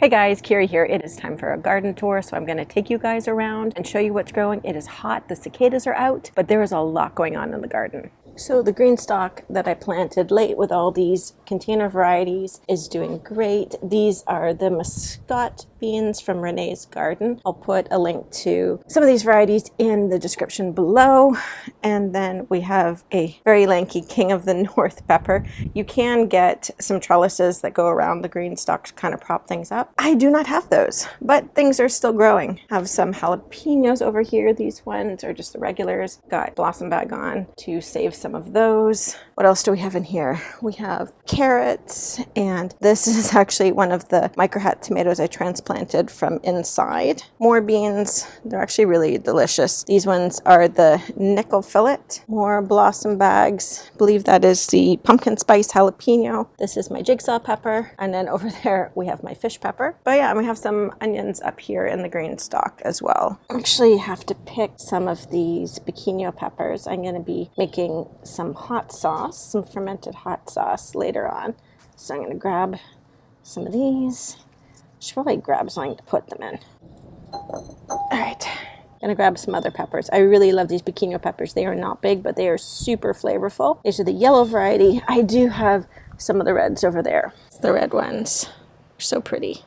Hey guys, Kiri here. It is time for a garden tour, so I'm going to take you guys around and show you what's growing. It is hot, the cicadas are out, but there is a lot going on in the garden. So the green stalk that I planted late with all these container varieties is doing great. These are the Muscat beans from Renee's garden. I'll put a link to some of these varieties in the description below. And then we have a very lanky king of the north pepper. You can get some trellises that go around the green stalk to kind of prop things up. I do not have those, but things are still growing. I have some jalapenos over here. These ones are just the regulars. Got blossom bag on to save some of those. What else do we have in here? We have carrots, and this is actually one of the micro-hat tomatoes I transplanted from inside. More beans. They're actually really delicious. These ones are the nickel fillet. More blossom bags. I believe that is the pumpkin spice jalapeno. This is my jigsaw pepper, and then over there we have my fish pepper. But yeah, we have some onions up here in the green stalk as well. Actually have to pick some of these pequeño peppers. I'm going to be making some hot sauce, some fermented hot sauce later on. So I'm going to grab some of these. Should probably grab something to put them in. All right. Gonna grab some other peppers. I really love these pequeño peppers. They are not big, but they are super flavorful. These are the yellow variety. I do have some of the reds over there. The red ones are so pretty.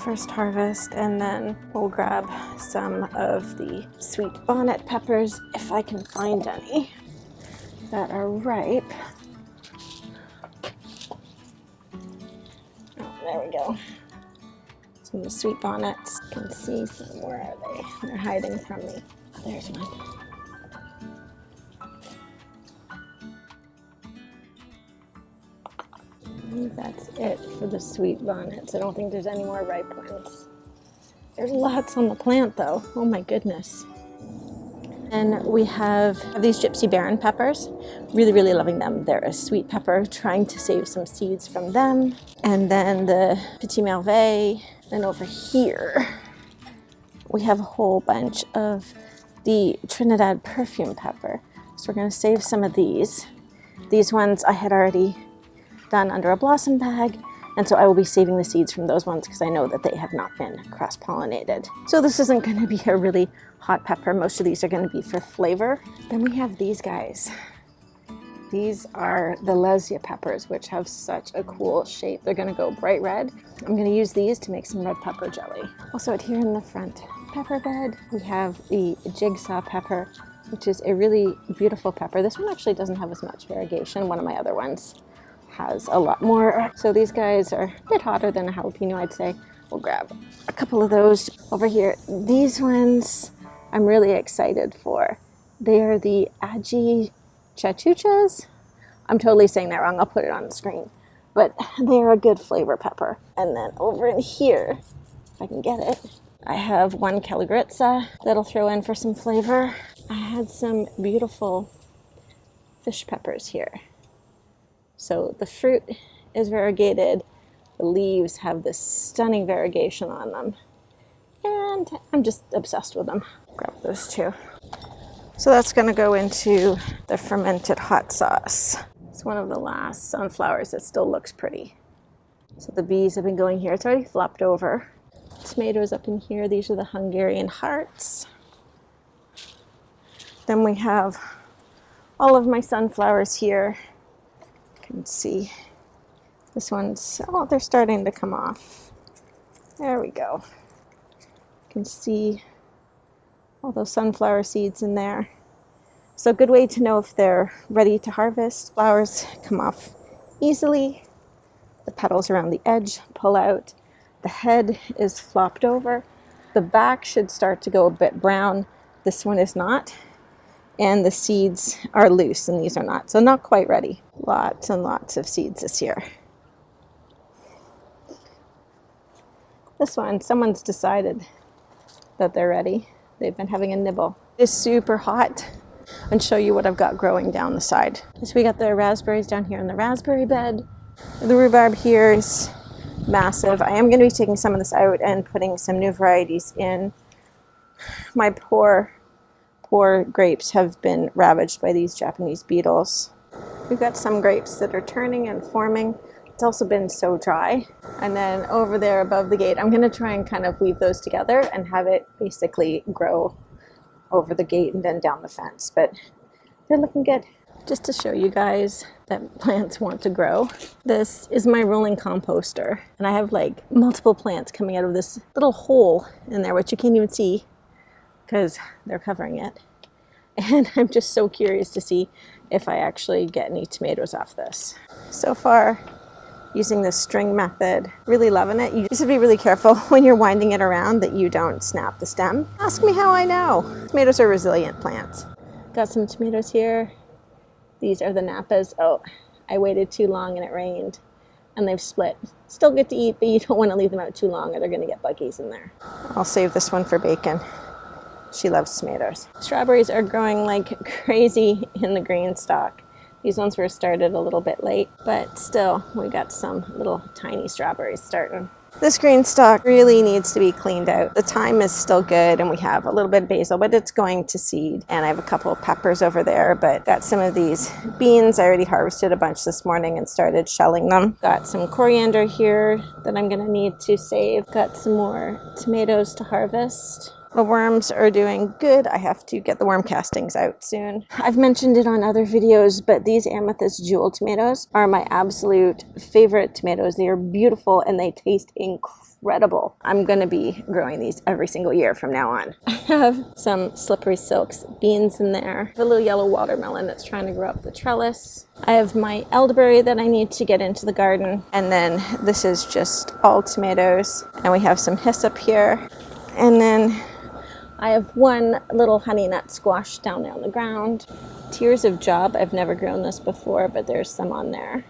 First harvest, and then we'll grab some of the sweet bonnet peppers if I can find any that are ripe. Oh, there we go. Some of the sweet bonnets. You can see some. Where are they? They're hiding from me. Oh, there's one. I think that's it for the sweet bonnets. I don't think there's any more ripe ones. There's lots on the plant though. Oh my goodness. And we have these gypsy baron peppers. Really, really loving them. They're a sweet pepper, trying to save some seeds from them. And then the petit merveille. And over here, we have a whole bunch of the Trinidad perfume pepper. So we're gonna save some of these. These ones I had already done under a blossom bag, and so I will be saving the seeds from those ones because I know that they have not been cross-pollinated. So this isn't going to be a really hot pepper. Most of these are going to be for flavor. Then we have these guys. These are the Lesia peppers, which have such a cool shape. They're going to go bright red. I'm going to use these to make some red pepper jelly. Also out here in the front pepper bed, we have the jigsaw pepper, which is a really beautiful pepper. This one actually doesn't have as much variegation. One of my other ones has a lot more. So these guys are a bit hotter than a jalapeno, I'd say. We'll grab a couple of those over here. These ones I'm really excited for. They are the Aji chachuchas. I'm totally saying that wrong. I'll put it on the screen. But they're a good flavor pepper. And then over in here, if I can get it, I have one calagrizza that'll throw in for some flavor. I had some beautiful fish peppers here. So the fruit is variegated, the leaves have this stunning variegation on them, and I'm just obsessed with them. Grab those two. So that's going to go into the fermented hot sauce. It's one of the last sunflowers that still looks pretty. So the bees have been going here. It's already flopped over. Tomatoes up in here. These are the Hungarian hearts. Then we have all of my sunflowers here. You can see this one's, oh, they're starting to come off. There we go. You can see all those sunflower seeds in there. So a good way to know if they're ready to harvest. Flowers come off easily. The petals around the edge pull out. The head is flopped over. The back should start to go a bit brown. This one is not. And the seeds are loose and these are not. So not quite ready. Lots and lots of seeds this year. This one, someone's decided that they're ready. They've been having a nibble. It's super hot. And show you what I've got growing down the side. So we got the raspberries down here in the raspberry bed. The rhubarb here is massive. I am going to be taking some of this out and putting some new varieties in. My poor grapes have been ravaged by these Japanese beetles. We've got some grapes that are turning and forming. It's also been so dry. And then over there above the gate, I'm going to try and kind of weave those together and have it basically grow over the gate and then down the fence, but they're looking good. Just to show you guys that plants want to grow, this is my rolling composter, and I have like multiple plants coming out of this little hole in there, which you can't even see because they're covering it. And I'm just so curious to see if I actually get any tomatoes off this. So far, using the string method, really loving it. You just have to be really careful when you're winding it around that you don't snap the stem. Ask me how I know. Tomatoes are resilient plants. Got some tomatoes here. These are the Napas. Oh, I waited too long and it rained and they've split. Still good to eat, but you don't want to leave them out too long or they're going to get buggies in there. I'll save this one for bacon. She loves tomatoes. Strawberries are growing like crazy in the green stalk. These ones were started a little bit late, but still, we got some little tiny strawberries starting. This green stalk really needs to be cleaned out. The thyme is still good, and we have a little bit of basil, but it's going to seed. And I have a couple of peppers over there, but got some of these beans. I already harvested a bunch this morning and started shelling them. Got some coriander here that I'm gonna need to save. Got some more tomatoes to harvest. The worms are doing good. I have to get the worm castings out soon. I've mentioned it on other videos, but these amethyst jewel tomatoes are my absolute favorite tomatoes. They are beautiful and they taste incredible. I'm gonna be growing these every single year from now on. I have some slippery silks beans in there. A little yellow watermelon that's trying to grow up the trellis. I have my elderberry that I need to get into the garden. And then this is just all tomatoes. And we have some hyssop here. And then I have one little honey nut squash down there on the ground. Tears of Job, I've never grown this before, but there's some on there.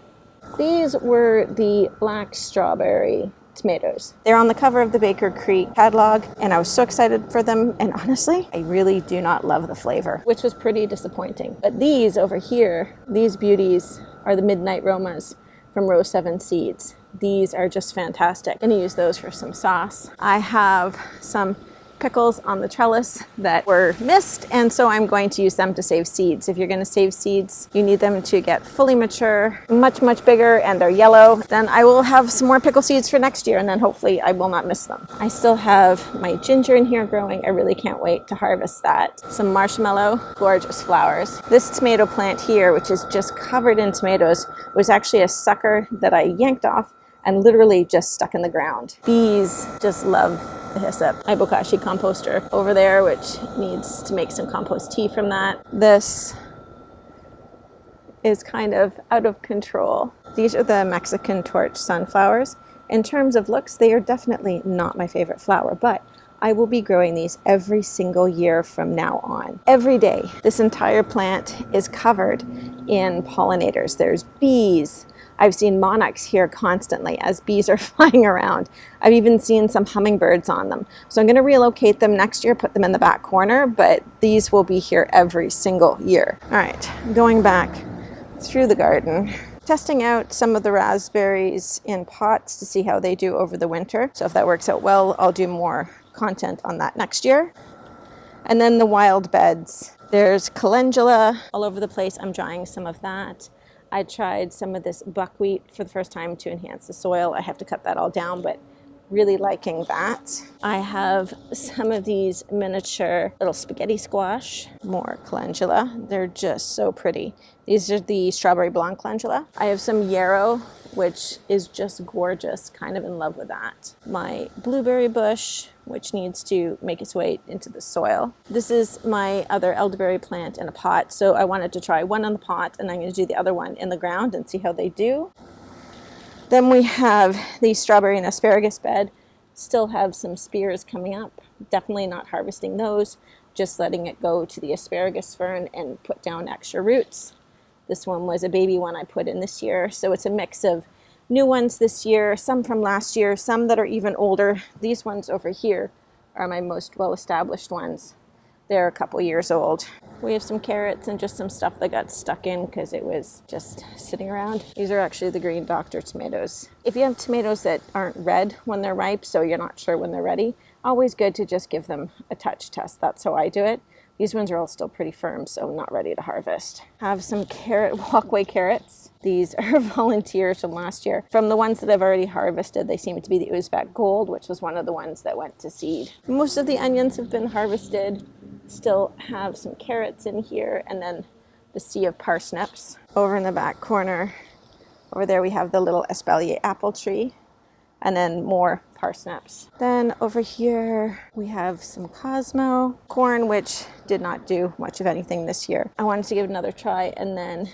These were the black strawberry tomatoes. They're on the cover of the Baker Creek catalog, and I was so excited for them, and honestly, I really do not love the flavor, which was pretty disappointing. But these over here, these beauties, are the Midnight Romas from Row 7 Seeds. These are just fantastic. I'm gonna use those for some sauce. I have some pickles on the trellis that were missed, and so I'm going to use them to save seeds. If you're going to save seeds, you need them to get fully mature, much bigger, and they're yellow. Then I will have some more pickle seeds for next year, and then hopefully I will not miss them. I still have my ginger in here growing. I really can't wait to harvest that. Some marshmallow, gorgeous flowers. This tomato plant here, which is just covered in tomatoes, was actually a sucker that I yanked off and literally just stuck in the ground. Bees just love the hyssop. My bokashi composter over there, which needs to make some compost tea from that. This is kind of out of control. These are the Mexican torch sunflowers. In terms of looks, they are definitely not my favorite flower, but I will be growing these every single year from now on. Every day, this entire plant is covered in pollinators. There's bees. I've seen monarchs here constantly as bees are flying around. I've even seen some hummingbirds on them. So I'm going to relocate them next year, put them in the back corner, but these will be here every single year. All right, going back through the garden, testing out some of the raspberries in pots to see how they do over the winter. So if that works out well, I'll do more content on that next year. And then the wild beds. There's calendula all over the place. I'm drying some of that. I tried some of this buckwheat for the first time to enhance the soil. I have to cut that all down, but really liking that. I have some of these miniature little spaghetti squash, more calendula. They're just so pretty. These are the strawberry blonde calendula. I have some yarrow, which is just gorgeous, kind of in love with that. My blueberry bush, which needs to make its way into the soil. This is my other elderberry plant in a pot, so I wanted to try one in the pot, and I'm going to do the other one in the ground and see how they do. Then we have the strawberry and asparagus bed. Still have some spears coming up. Definitely not harvesting those, just letting it go to the asparagus fern and put down extra roots. This one was a baby one I put in this year, so it's a mix of new ones this year, some from last year, some that are even older. These ones over here are my most well-established ones. They're a couple years old. We have some carrots and just some stuff that got stuck in because it was just sitting around. These are actually the green doctor tomatoes. If you have tomatoes that aren't red when they're ripe, so you're not sure when they're ready, always good to just give them a touch test. That's how I do it. These ones are all still pretty firm, so not ready to harvest. Have some walkway carrots. These are volunteers from last year. From the ones that I've already harvested, they seem to be the Uzbek Gold, which was one of the ones that went to seed. Most of the onions have been harvested. Still have some carrots in here, and then the sea of parsnips. Over in the back corner, over there we have the little espalier apple tree, and then more parsnips. Then over here we have some Cosmo corn, which did not do much of anything this year. I wanted to give it another try, and then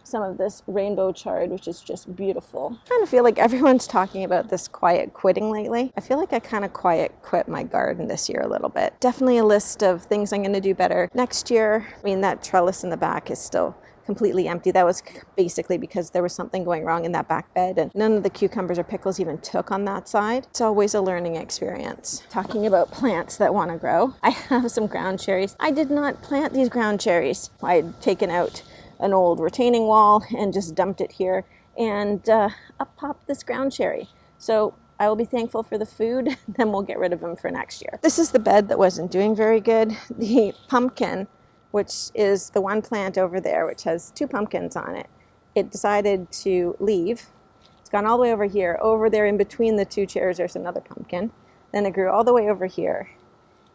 some of this rainbow chard, which is just beautiful. I kind of feel like everyone's talking about this quiet quitting lately. I feel like I kind of quiet quit my garden this year a little bit. Definitely a list of things I'm going to do better next year. I mean, that trellis in the back is still completely empty. That was basically because there was something going wrong in that back bed, and none of the cucumbers or pickles even took on that side. It's always a learning experience. Talking about plants that want to grow, I have some ground cherries. I did not plant these ground cherries. I had taken out an old retaining wall and just dumped it here, and up popped this ground cherry. So I will be thankful for the food, then we'll get rid of them for next year. This is the bed that wasn't doing very good. The pumpkin, which is the one plant over there, which has 2 pumpkins on it, it decided to leave. It's gone all the way over here. Over there in between the 2 chairs, there's another pumpkin. Then it grew all the way over here.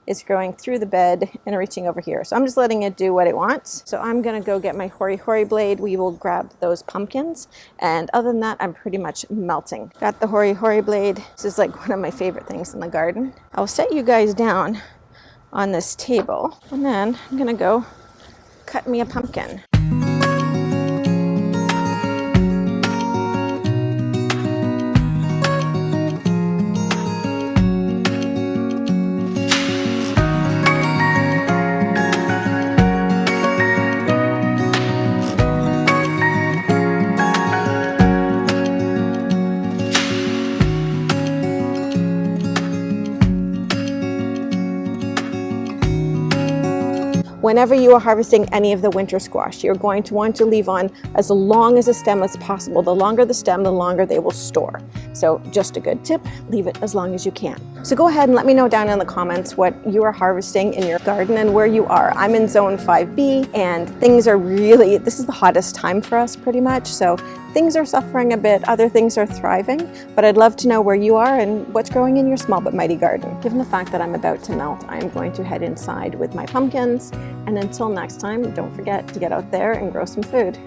It's growing through the bed and reaching over here. So I'm just letting it do what it wants. So I'm gonna go get my hori blade. We will grab those pumpkins. And other than that, I'm pretty much melting. Got the hori blade. This is like one of my favorite things in the garden. I'll set you guys down on this table, and then I'm gonna go cut me a pumpkin. Whenever you are harvesting any of the winter squash, you're going to want to leave on as long as a stem as possible. The longer the stem, the longer they will store. So just a good tip, leave it as long as you can. So go ahead and let me know down in the comments what you are harvesting in your garden and where you are. I'm in zone 5B, and things are really, this is the hottest time for us pretty much. So things are suffering a bit, other things are thriving, but I'd love to know where you are and what's growing in your small but mighty garden. Given the fact that I'm about to melt, I'm going to head inside with my pumpkins. And until next time, don't forget to get out there and grow some food.